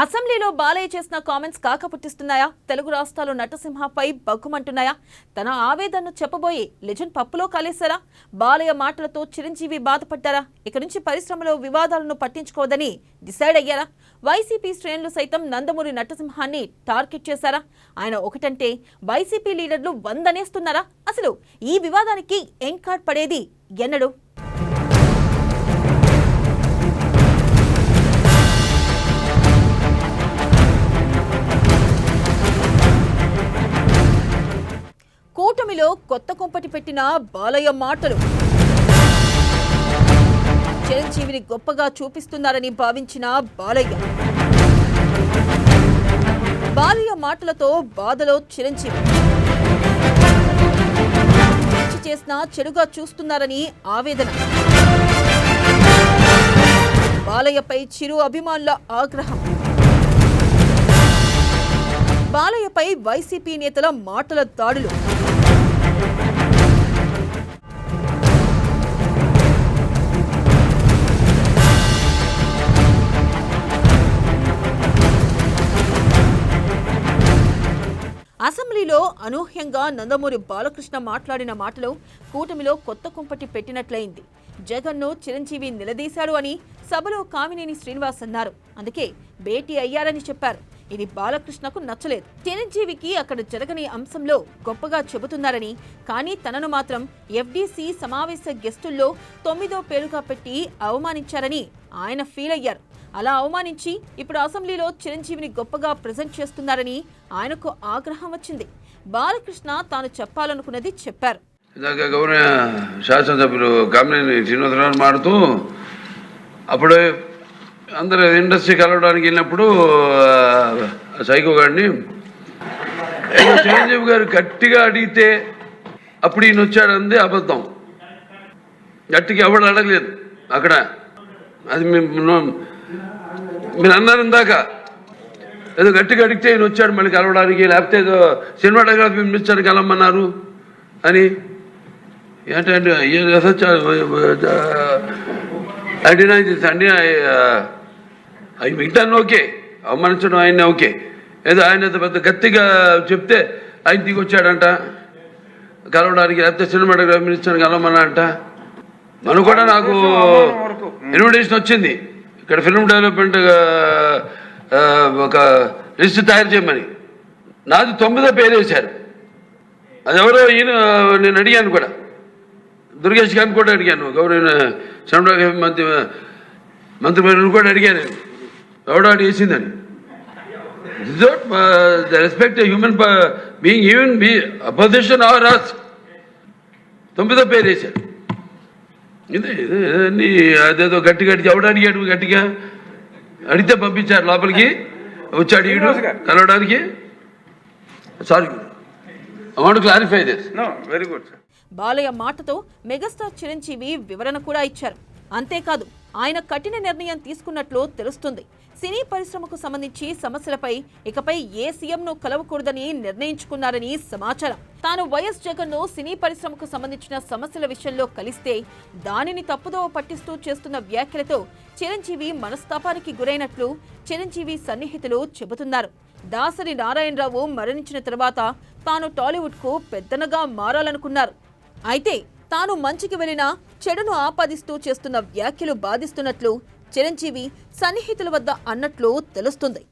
అసెంబ్లీలో బాలయ్య చేసిన కామెంట్స్ కాకపుట్టిస్తున్నాయా? తెలుగు రాష్ట్రాల్లో నటసింహపై బగ్గుమంటున్నాయా? తన ఆవేదనను చెప్పబోయి లెజెండ్ పప్పులో కాలేశారా? బాలయ్య మాటలతో చిరంజీవి బాధపడ్డారా? ఇక నుంచి పరిశ్రమలో వివాదాలను పట్టించుకోవద్దని డిసైడ్ అయ్యారా? వైసీపీ శ్రేణులు సైతం నందమూరి నటసింహాన్ని టార్గెట్ చేశారా? ఆయన ఒకటంటే వైసీపీ లీడర్లు 100 అనేస్తున్నారా? అసలు ఈ వివాదానికి ఎండ్ కార్డ్ పడేది ఎన్నడు? కూటమిలో కొత్త కుంపటి పెట్టిన బాలయ్య మాటలు చిరంజీవిని గొప్పగా చూపిస్తున్నారని భావించిన బాలయ్య మాటలతో బాధలో చిరంజీవి చేసిన చెడుగా చూస్తున్నారని ఆవేదన. బాలయ్యపై చిరు అభిమానుల ఆగ్రహం. బాలయ్యపై వైసీపీ నేతల మాటల దాడులు. అసెంబ్లీలో అనూహ్యంగా నందమూరి బాలకృష్ణ మాట్లాడిన మాటలు కూటమిలో కొత్త కుంపటి పెట్టినట్లయింది. జగన్ను చిరంజీవి నిలదీశాడు అని సభలో కామినేని శ్రీనివాస్ అన్నారు. అందుకే భేటీ అయ్యారని చెప్పారు. ఇది బాలకృష్ణకు నచ్చలేదు. చిరంజీవికి అక్కడ జరగని అంశంలో గొప్పగా చెబుతున్నారని, కానీ తనను మాత్రం ఎఫ్డీసీ సమావేశ గెస్టుల్లో 9వ పేరుగా పెట్టి అవమానించారని ఆయన ఫీల్ అయ్యారు. అలా అవమానించి ఇప్పుడు అసెంబ్లీలో చిరంజీవిని గొప్పగా ప్రెజెంట్ చేస్తున్నారని ఆయనకు ఆగ్రహం వచ్చింది. బాలకృష్ణ తాను చెప్పాలనుకున్నది చెప్పారు. గౌరవ శాసనసభ్యులు కామినేని శ్రీనివాసరావు మాడుతూ అప్పుడు అందరూ ఇండస్ట్రీ కలవడానికి వెళ్ళినప్పుడు సైకో గారిని చిరంజీవి గారు గట్టిగా అడిగితే అప్పుడు ఈయన వచ్చాడు అంది అబద్ధం. గట్టిగా ఎవరు అడగలేదు అక్కడ. అది మీరు అన్నారు ఇందాక, ఏదో గట్టిగా అడిగితే ఈయన వచ్చాడు మళ్ళీ కలవడానికి, లేకపోతే ఏదో సినిమాటోగ్రఫీ మినిస్టర్ కలవమన్నారు అని. ఏంటంటే అవి మిగతాన్ని ఓకే, అవమానించడం ఆయన ఓకే, ఏదో ఆయన పెద్ద గట్టిగా చెప్తే ఆయన దిగొచ్చాడంట కలవడానికి, లేకపోతే సినిమాటోగ్రఫీ మినిస్టర్ కలవమన్నా అంట. మనకు కూడా నాకు ఇన్విటేషన్ వచ్చింది ఇక్కడ ఫిల్మ్ డెవలప్మెంట్ ఒక లిస్ట్ తయారు చేయమని. నాది 9వ పేరు వేశారు. అది ఎవరో ఈయన నేను అడిగాను కూడా, దుర్గేష్ గారిని కూడా అడిగాను, గౌరవ సినిమాటోగ్రఫీ మంత్రి కూడా అడిగాను ఎవడో అడి వేసిందని. Respect human being, even be opposition or us. 9వ పేరు వేశారు. ఇదే అదేదో గట్టిగా ఎవడు అడిగాడు, గట్టిగా అడిగితే పంపించారు లోపలికి, వచ్చి అడిగాడు కలవడానికి. Sorry, I want to clarify this. No, very good. Balayya మాటతో మెగాస్టార్ చిరంజీవి వివరణ కూడా ఇచ్చారు. అంతేకాదు, ఆయన కఠిన నిర్ణయం తీసుకున్నట్లు తెలుస్తుంది. సినీ పరిశ్రమకు సంబంధించి సమస్యలపై ఇకపై ఏ సీఎంను కలవకూడదని నిర్ణయించుకున్నారని సమాచారం. తాను వైఎస్ జగన్ను సినీ పరిశ్రమకు సంబంధించిన సమస్యల విషయంలో కలిస్తే దానిని తప్పుదోవ పట్టిస్తూ చేస్తున్న వ్యాఖ్యలతో చిరంజీవి మనస్తాపానికి గురైనట్లు చిరంజీవి సన్నిహితులు చెబుతున్నారు. దాసరి నారాయణరావు మరణించిన తర్వాత తాను టాలీవుడ్కు పెద్దనగా మారాలనుకున్నారు. అయితే తాను మంచికి వెళ్లినా చెడును ఆపాదిస్తూ చేస్తున్న వ్యాఖ్యలు బాధిస్తున్నట్లు చిరంజీవి సన్నిహితుల వద్ద అన్నట్లు తెలుస్తుంది.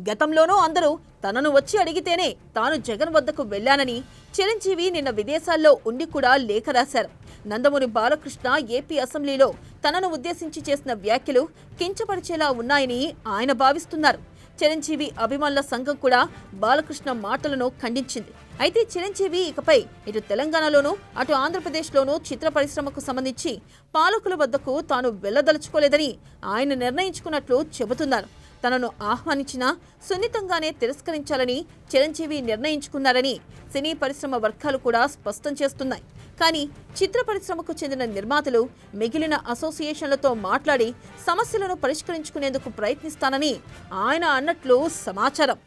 గతంలోనూ అందరూ తనను వచ్చి అడిగితేనే తాను జగన్ వద్దకు వెళ్లానని చిరంజీవి నిన్న విదేశాల్లో ఉండి కూడా లేఖ రాశారు. నందమూరి బాలకృష్ణ ఏపీ అసెంబ్లీలో తనను ఉద్దేశించి చేసిన వ్యాఖ్యలు కించపరిచేలా ఉన్నాయని ఆయన భావిస్తున్నారు. చిరంజీవి అభిమానుల సంఘం కూడా బాలకృష్ణ మాటలను ఖండించింది. అయితే చిరంజీవి ఇకపై ఇటు తెలంగాణలోనూ అటు ఆంధ్రప్రదేశ్లోనూ చిత్ర పరిశ్రమకు సంబంధించి పాలకుల వద్దకు తాను వెళ్లదలుచుకోలేదని ఆయన నిర్ణయించుకున్నట్లు చెబుతున్నారు. తనను ఆహ్వానించినా సున్నితంగానే తిరస్కరించాలని చిరంజీవి నిర్ణయించుకున్నారని సినీ పరిశ్రమ వర్గాలు కూడా స్పష్టం చేస్తున్నాయి. కానీ చిత్ర పరిశ్రమకు చెందిన నిర్మాతలు మిగిలిన అసోసియేషన్లతో మాట్లాడి సమస్యలను పరిష్కరించుకునేందుకు ప్రయత్నిస్తానని ఆయన అన్నట్లు సమాచారం.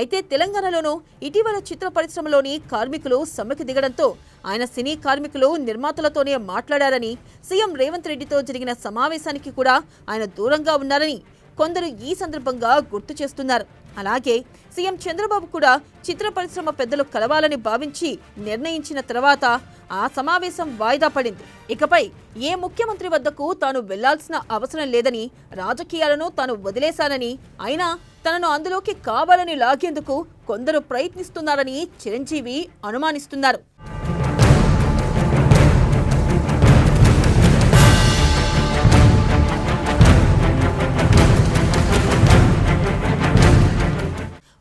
అయితే తెలంగాణలోనూ ఇటీవల చిత్ర పరిశ్రమలోని కార్మికులు సమ్మెకు దిగడంతో ఆయన సినీ కార్మికులు నిర్మాతలతోనే మాట్లాడారని, సీఎం రేవంత్ రెడ్డితో జరిగిన సమావేశానికి కూడా ఆయన దూరంగా ఉన్నారని కొందరు ఈ సందర్భంగా గుర్తు చేస్తున్నారు. అలాగే సీఎం చంద్రబాబు కూడా చిత్ర పరిశ్రమ పెద్దలు కలవాలని భావించి నిర్ణయించిన తర్వాత ఆ సమావేశం వాయిదా పడింది. ఇకపై ఏ ముఖ్యమంత్రి వద్దకు తాను వెళ్లాల్సిన అవసరం లేదని, రాజకీయాలను తాను వదిలేశానని, అయినా తనను అందులోకి కావాలని లాగేందుకు కొందరు ప్రయత్నిస్తున్నారని చిరంజీవి అనుమానిస్తున్నారు.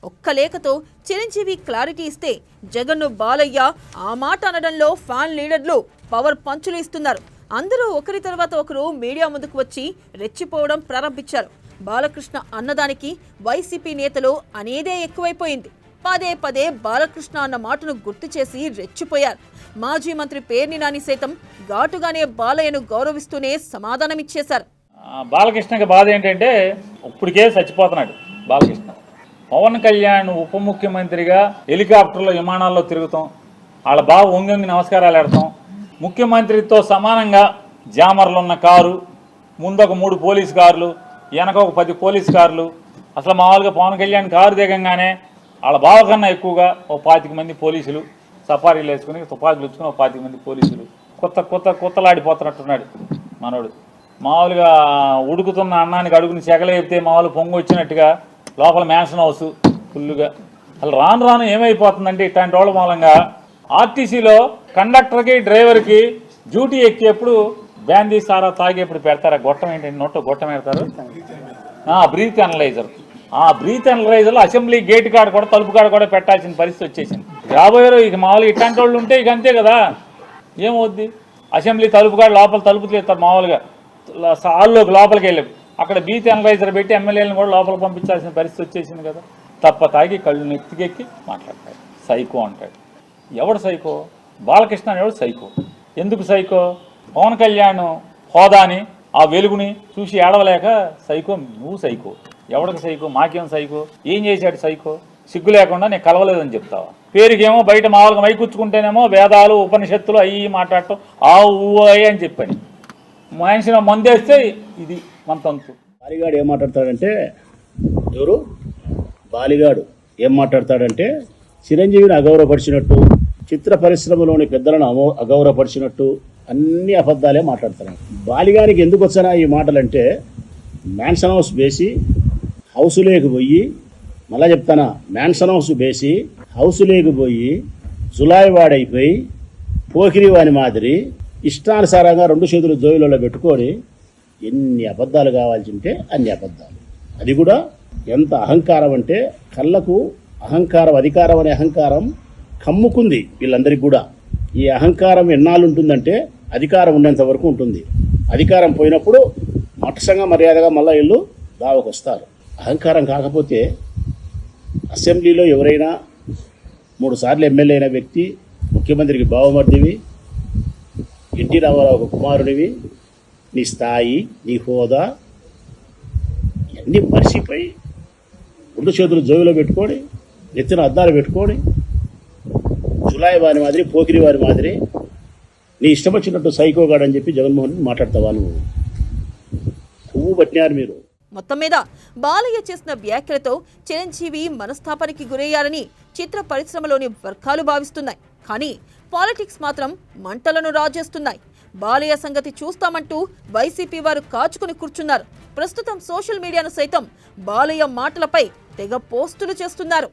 ఒక్క లేఖతో చిరంజీవి క్లారిటీ ఇస్తే జగన్ను బాలయ్య ఆ మాట అనడంలో ఫ్యాన్ లీడర్లు పవర్ పంచులు ఇస్తున్నారు. అందరూ ఒకరి తర్వాత ఒకరు మీడియా ముందుకు వచ్చి రెచ్చిపోవడం ప్రారంభించారు. బాలకృష్ణ అన్నదానికి వైసీపీ నేతలు అనేదే ఎక్కువైపోయింది. పదే పదే బాలకృష్ణ అన్న మాటను గుర్తు చేసి రెచ్చిపోయారు. మాజీ మంత్రి పేర్ని నాని సైతం ఘాటుగానే బాలయ్యను గౌరవిస్తూనే సమాధానమిచ్చేశారు. బాలకృష్ణకి బాధ ఏంటంటే ఇప్పటికే చచ్చిపోతున్నాడు బాలకృష్ణ. పవన్ కళ్యాణ్ ఉప ముఖ్యమంత్రిగా హెలికాప్టర్లో విమానాల్లో తిరుగుతాం, వాళ్ళ బావ వంగి నమస్కారాలు పెడతాం, ముఖ్యమంత్రితో సమానంగా జామర్లు ఉన్న కారు, ముందొక 3 పోలీసు కార్లు, వెనక ఒక 10 పోలీసు కార్లు. అసలు మామూలుగా పవన్ కళ్యాణ్ కారు దిగంగానే వాళ్ళ బావ కన్నా ఎక్కువగా ఓ 25 మంది పోలీసులు సఫారీలు వేసుకుని తుపాకులు వచ్చుకుని ఓ 25 మంది పోలీసులు. కొత్తలాడిపోతున్నట్టున్నాడు మనోడు. మామూలుగా ఉడుకుతున్న అన్నానికి అడుగుని చెగలేపితే మామూలు పొంగు వచ్చినట్టుగా లోపల మ్యాన్షన్ హౌస్ ఫుల్గా. అసలు రాను ఏమైపోతుందంటే ఇట్లాంటి వాళ్ళ మూలంగా ఆర్టీసీలో కండక్టర్కి డ్రైవర్కి డ్యూటీ ఎక్కేప్పుడు బ్యాందీ సారా తాగేప్పుడు పెడతారు. ఆ గొట్టం ఏంటంటే నోట్లో గొట్టం పెడతారు, బ్రీత్ అనలైజర్. ఆ బ్రీత్ అనలైజర్లో అసెంబ్లీ గేట్ కాడ కూడా తలుపు కాడ కూడా పెట్టాల్సిన పరిస్థితి వచ్చేసింది. రాబోయే ఇక మామూలుగా ఇట్లాంటి వాళ్ళు ఉంటే ఇక అంతే కదా, ఏమవుద్ది. అసెంబ్లీ తలుపు కాడ లోపల తలుపు తీస్తారు మామూలుగా హాల్లోకి లోపలికి వెళ్ళి అక్కడ బీత్ అనలైజర్ పెట్టి ఎమ్మెల్యేలను కూడా లోపలికి పంపించాల్సిన పరిస్థితి వచ్చేసింది కదా. తప్ప తాగి కళ్ళు నెత్తికెక్కి మాట్లాడతాడు. సైకో అంటాడు. ఎవడు సైకో? బాలకృష్ణ అనేవాడు సైకో. ఎందుకు సైకో? పవన్ కళ్యాణ్ హోదాని ఆ వెలుగుని చూసి ఏడవలేక సైకో. నువ్వు సైకో. ఎవడికి సైకో? మాకేం సైకో? ఏం చేశాడు సైకో? సిగ్గు లేకుండా నేను కలవలేదని చెప్తావా? పేరుకేమో బయట మామూలుగా మైకూర్చుకుంటేనేమో వేదాలు ఉపనిషత్తులు అయ్యి మాట్లాడటం ఆ ఊ అని చెప్పని మనిషిని మందేస్తే ఇది మన తంతు. బాలిగాడు ఏం మాట్లాడతాడంటే, ఎవరు బాలిగాడు ఏం మాట్లాడతాడంటే చిరంజీవిని అగౌరవపరిచినట్టు, చిత్ర పరిశ్రమలోని పెద్దలను అగౌరవపరిచినట్టు అన్ని అబద్ధాలే మాట్లాడతాడు. బాలిగానికి ఎందుకు వచ్చానా ఈ మాటలంటే, మ్యాన్షన్ హౌస్ వేసి హౌస్ లేకపోయి, మళ్ళా చెప్తానా, మ్యాన్షన్ హౌస్ వేసి హౌస్ లేకపోయి జులాయి వాడైపోయి పోకిరి వాని మాదిరి ఇష్టానుసారంగా 2 చేతులు జోయిలలో పెట్టుకొని ఎన్ని అబద్ధాలు కావాల్సి ఉంటే అన్ని అబద్ధాలు. అది కూడా ఎంత అహంకారం అంటే, కళ్ళకు అహంకారం, అధికారం అనే అహంకారం కమ్ముకుంది వీళ్ళందరికీ కూడా. ఈ అహంకారం ఎన్నాళ్ళు ఉంటుందంటే, అధికారం ఉండేంత వరకు ఉంటుంది. అధికారం పోయినప్పుడు మట్టసంగా మర్యాదగా మళ్ళీ వీళ్ళు దావకు వస్తారు. అహంకారం కాకపోతే అసెంబ్లీలో ఎవరైనా 3 సార్లు ఎమ్మెల్యే అయిన వ్యక్తి, ముఖ్యమంత్రికి బావమర్దివి, ఎన్టీ రామారావు కుమారుడివి, నీ స్థాయి, నీ హోదా ఇవన్నీ మర్చిపోయి 2 చేతులు జోబులో పెట్టుకొని నెత్తిన అద్దాలు పెట్టుకొని జులాయి వారి మాదిరి పోకిరి వారి మాదిరి నీ ఇష్టం వచ్చినట్టు సైకోగాడని చెప్పి జగన్మోహన్ రెడ్డి మాట్లాడతావా? నువ్వు పట్టినారు మీరు. మొత్తం మీద బాలయ్య చేసిన వ్యాఖ్యలతో చిరంజీవి మనస్తాపానికి గురయ్యారని చిత్ర పరిశ్రమలోని వర్గాలు భావిస్తున్నాయి. కానీ పాలిటిక్స్ మాత్రం మంటలను రాజేస్తున్నాయి. బాలయ్య సంగతి చూస్తామంటూ వైసీపీ వారు కాచుకుని కూర్చున్నారు. ప్రస్తుతం సోషల్ మీడియాను సైతం బాలయ్య మాటలపై తెగ పోస్టులు చేస్తున్నారు.